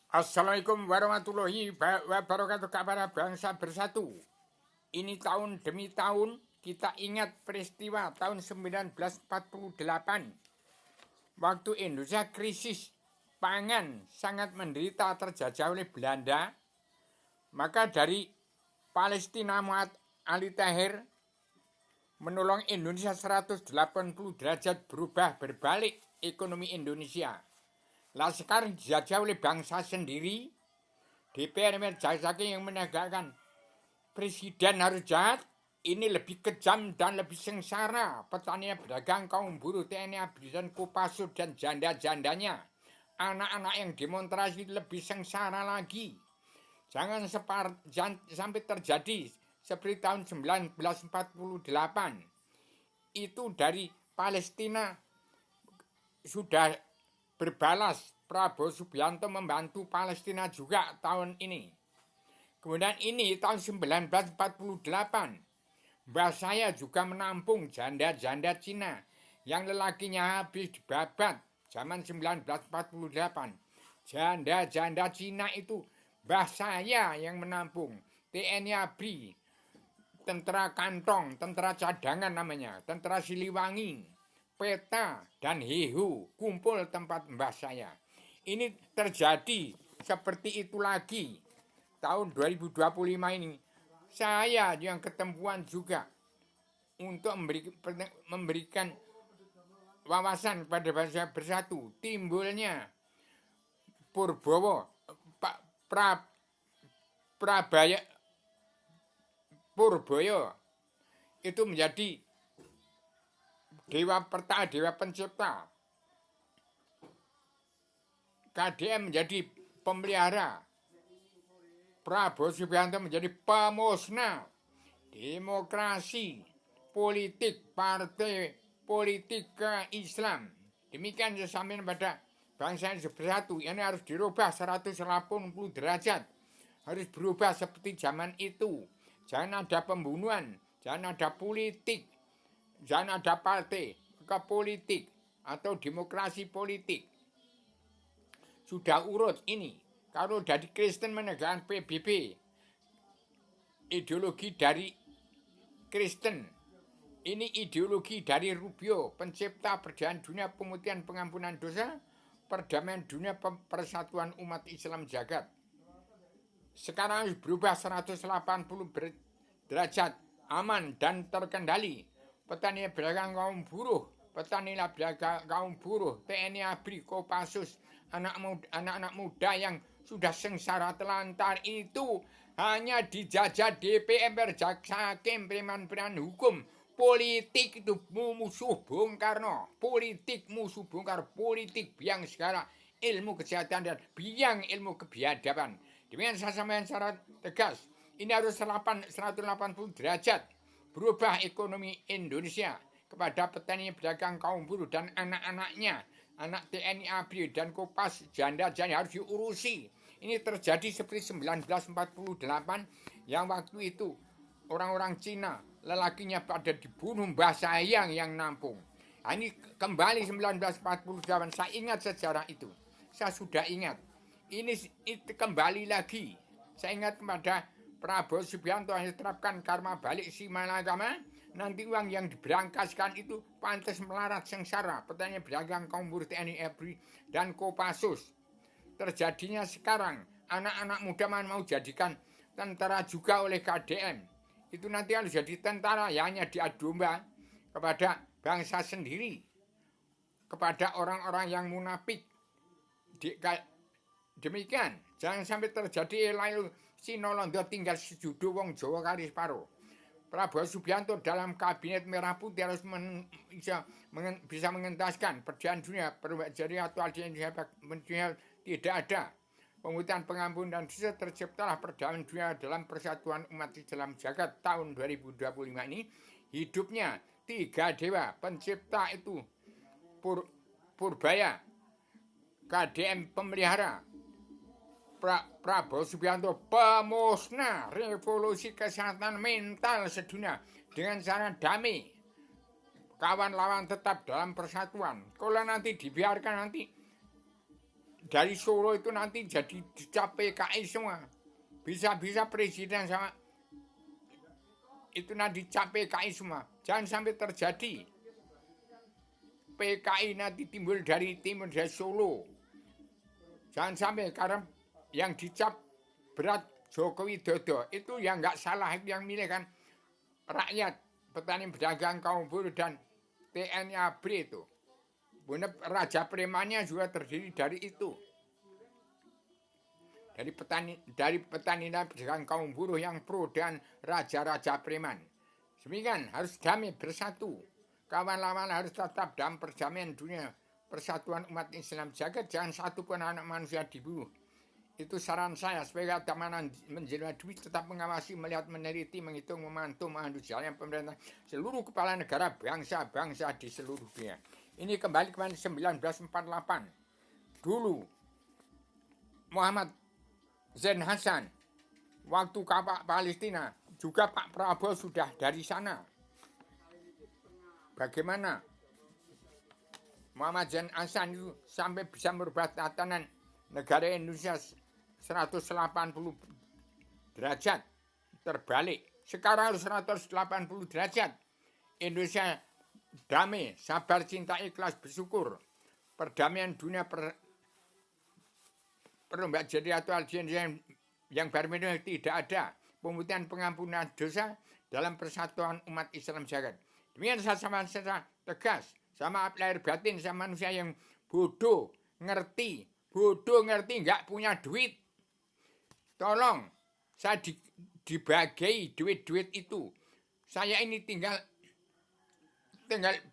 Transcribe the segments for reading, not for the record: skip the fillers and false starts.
Assalamualaikum warahmatullahi wabarakatuh kepada bangsa bersatu. Ini tahun demi tahun kita ingat peristiwa tahun 1948. Waktu Indonesia krisis pangan sangat menderita terjajah oleh Belanda. Maka dari Palestina Muhammad Ali Tahir menolong Indonesia 180 derajat berubah berbalik ekonomi Indonesia. Lah sekarang dijajah oleh bangsa sendiri. DPR Jaki yang menegakkan presiden harus jahat, ini lebih kejam dan lebih sengsara. Petani, pedagang, kaum buruh, TNI, ABRI, dan Kopassus dan janda-jandanya. Anak-anak yang demonstrasi lebih sengsara lagi. Jangan sampai terjadi seperti tahun 1948. Itu dari Palestina sudah berbalas. Prabowo Subianto membantu Palestina juga tahun ini. Kemudian ini tahun 1948. Mbah saya juga menampung janda-janda Cina yang lelakinya habis dibabat zaman 1948. Janda-janda Cina itu mbah saya yang menampung. TNI ABRI, tentara kantong, tentara cadangan namanya, tentara Siliwangi, Peta, dan Hehu kumpul tempat mbah saya. Ini terjadi seperti itu lagi. Tahun 2025 ini saya yang ketemuan juga untuk memberikan wawasan pada bangsa bersatu. Timbulnya Purbowo, Prabaya, Purboyo itu menjadi dewa pencipta. KDM menjadi pemelihara. Prabowo Subianto menjadi pemusnah demokrasi politik partai politik Islam. Demikian disampaikan pada bangsa yang bersatu. Ini harus dirubah 180 derajat. Harus berubah seperti zaman itu. Jangan ada pembunuhan, jangan ada politik, jangan ada partai ke politik atau demokrasi politik. Sudah urut ini. Kalau dari Kristen menegakkan PBB, ideologi dari Kristen. Ini ideologi dari Rubio, pencipta perdamaian dunia, pemutihan pengampunan dosa, perdamaian dunia, persatuan umat Islam jagat. Sekarang harus berubah 180 derajat, aman dan terkendali. Petani pedagang kaum buruh, petani kaum buruh, TNI ABRI, Kopassus, anak-anak muda yang sudah sengsara telantar itu hanya dijajah DPR, jaksa hakim, preman-preman hukum. Politik itu musuh Bung Karno, politik musuh Bung Karno, politik biang segala ilmu kesehatan dan biang ilmu kebiadaban. Demikian saya sampaikan secara tegas. Ini harus 180 derajat berubah ekonomi Indonesia kepada petani, pedagang, kaum buruh dan anak-anaknya, anak TNI ABRI dan Kopas, janda-janda harus diurusi. Ini terjadi seperti 1948 yang waktu itu orang-orang Cina lelakinya pada dibunuh mbah saya yang nampung. Nah, ini kembali 1948, saya ingat sejarah itu. Saya sudah ingat. Ini kembali lagi. Saya ingat kepada Prabowo Subianto yang diterapkan karma balik si malagama. Nanti uang yang diberangkaskan itu pantas melarat sengsara. Petani pedagang kaum buruh TNI ABRI dan Kopassus. Terjadinya sekarang anak-anak muda mau jadikan tentara juga oleh KDM. Itu nanti harus jadi tentara ya, hanya diadu domba kepada bangsa sendiri, kepada orang-orang yang munafik. Demikian, jangan sampai terjadi lalu Sinolondo tinggal sejudo wong Jawa kali separuh. Prabowo Subianto dalam kabinet merah putih harus bisa mengentaskan perdamaian dunia, perjanjian aktual di Indonesia tidak ada. Pemutihan pengampunan dan dosa terciptalah perdamaian dunia dalam persatuan umat Islam jagat tahun 2025 ini. Hidupnya 3 dewa pencipta itu Purbaya, KDM pemelihara, Prabowo Subianto pemusnah revolusi kesehatan mental sedunia dengan cara damai. Kawan lawan tetap dalam persatuan. Kalau nanti dibiarkan nanti dari Solo itu nanti jadi dicap PKI semua. Bisa-bisa presiden sama itu nanti dicap PKI semua. Jangan sampai terjadi. PKI nanti timbul dari timur, dari Solo. Jangan sampai, karena yang dicap berat Joko Widodo itu yang nggak salah, itu yang milih kan rakyat, petani pedagang kaum buruh dan TNI ABRI itu. Benar, Raja Premannya juga terdiri dari itu. Dari petani dan pedagang kaum buruh yang pro dan raja-raja preman. Demikian harus damai bersatu. Kawan-kawan harus tetap dalam perdamaian dunia. Persatuan umat Islam jagat, jangan satu pun anak manusia dibunuh. Itu saran saya, supaya keamanan menjelma duit tetap mengawasi, melihat, meneliti, menghitung, memantau, menganut jalan pemerintah seluruh kepala negara, bangsa-bangsa di seluruh dunia. Ini kembali ke 1948. Dulu Muhammad Zain Hasan, waktu kapal Palestina, juga Pak Prabowo sudah dari sana. Bagaimana Muhammad Zain Hasan itu sampai bisa merubah tatanan negara Indonesia 180 derajat terbalik. Sekarang harus 180 derajat. Indonesia damai, sabar, cinta, ikhlas, bersyukur. Perdamaian dunia perlu jadi atau yang baru tidak ada. Pemutihan pengampunan dosa dalam persatuan umat Islam jagat. Demikian saya sama tegas. Sama lahir batin, sama manusia yang bodoh ngerti, nggak punya duit. Tolong, saya dibagi duit-duit itu. Saya ini tinggal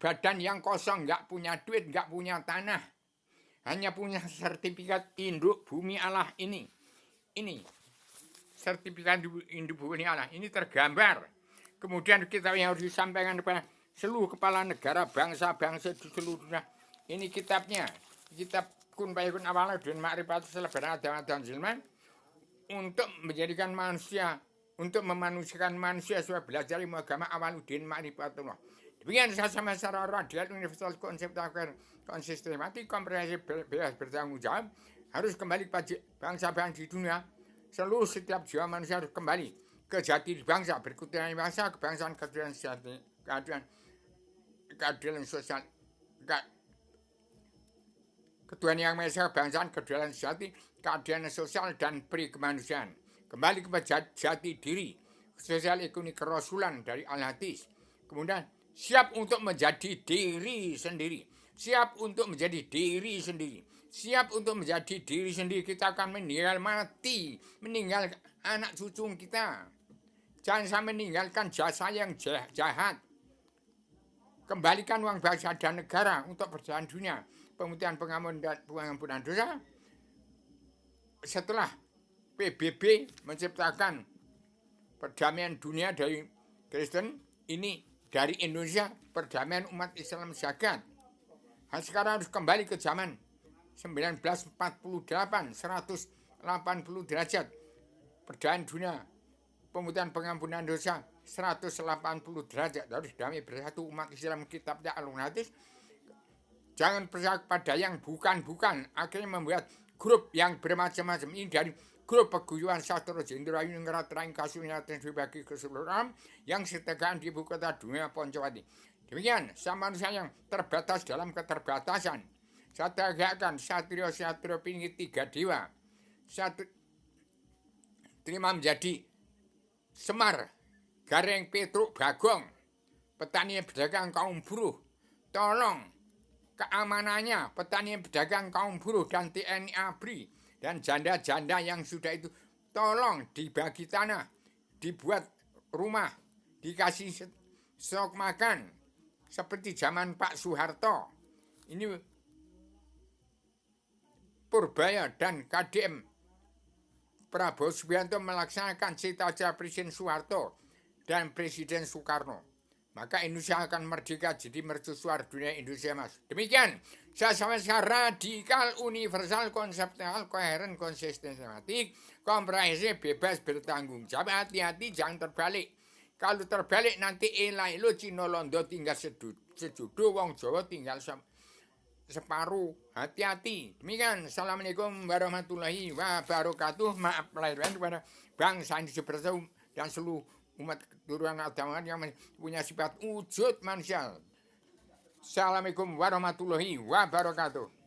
badan yang kosong, nggak punya duit, nggak punya tanah. Hanya punya sertifikat induk bumi Allah ini. Ini, sertifikat induk bumi Allah, ini tergambar. Kemudian kita yang harus disampaikan kepada seluruh kepala negara, bangsa-bangsa di seluruh dunia. Ini kitabnya, kitab Kun Fayakun Awwaluddin Ma'rifatus Selebaran dan Zilman, untuk menjadikan manusia, untuk memanusiakan manusia supaya belajar ilmu agama Awwaluddin Ma'rifatullah. Demikian sama secara radial, universal, konseptual, konsistematik, komprehensif, bebas bertanggung jawab, harus kembali kepada bangsa-bangsa di dunia. Seluruh setiap jiwa manusia harus kembali ke jati bangsa, berkutiran bangsa, kebangsaan, keadilan sosial, Ketuhanan yang Maha Esa, kebangsaan, keadilan sejati, keadilan sosial dan peri kemanusiaan. Kembali kepada jati diri, sosial ekonomi kerasulan dari Al-Hadis. Kemudian siap untuk menjadi diri sendiri. Siap untuk menjadi diri sendiri. Siap untuk menjadi diri sendiri. Kita akan meninggal mati, meninggal anak cucu kita. Jangan sampai meninggalkan jasa yang jahat. Kembalikan uang bangsa dan negara untuk perjalanan dunia, pemutihan pengampunan dosa. Setelah PBB menciptakan perdamaian dunia dari Kristen, ini dari Indonesia perdamaian umat Islam jagat. Sekarang harus kembali ke zaman 1948, 180 derajat perdamaian dunia, pemutihan pengampunan dosa 180 derajat, harus damai bersatu umat Islam, kitabnya Al-Hadis. Jangan percaya pada yang bukan-bukan, akhirnya membuat grup yang bermacam-macam. Ini dari grup peguyuan sastra Jenderal Yuningrat Raing Kasusnya dibagi ke seluruh alam yang setegaan di ibu kota dunia Poncowati. Demikian, sama manusia yang terbatas dalam keterbatasan. Saya tegakkan satrio pinggir 3 dewa. Satu terima menjadi Semar, Gareng, Petruk, Bagong, petani pedagang kaum buruh. Tolong keamanannya petani pedagang kaum buruh dan TNI ABRI dan janda-janda yang sudah itu, tolong dibagi tanah, dibuat rumah, dikasih stok makan seperti zaman Pak Soeharto. Ini Purbaya dan KDM Prabowo Subianto melaksanakan cita-cita Presiden Soeharto dan Presiden Soekarno. Maka Indonesia akan merdeka jadi mercusuar dunia Indonesia, Mas. Demikian, saya sampaikan radikal, universal, konseptual, koheren, konsisten, sistematik, komprehensif, bebas bertanggung jawab. Hati-hati, jangan terbalik. Kalau terbalik nanti elai lo Cina Londo tinggal sejudo, wong Jawa tinggal separuh. Hati-hati. Demikian. Assalamualaikum warahmatullahi wabarakatuh. Maaf lahir batin kepada bangsa Indonesia bersatu dan seluruh umat keturunan agama yang punya sifat wujud manusia. Assalamualaikum warahmatullahi wabarakatuh.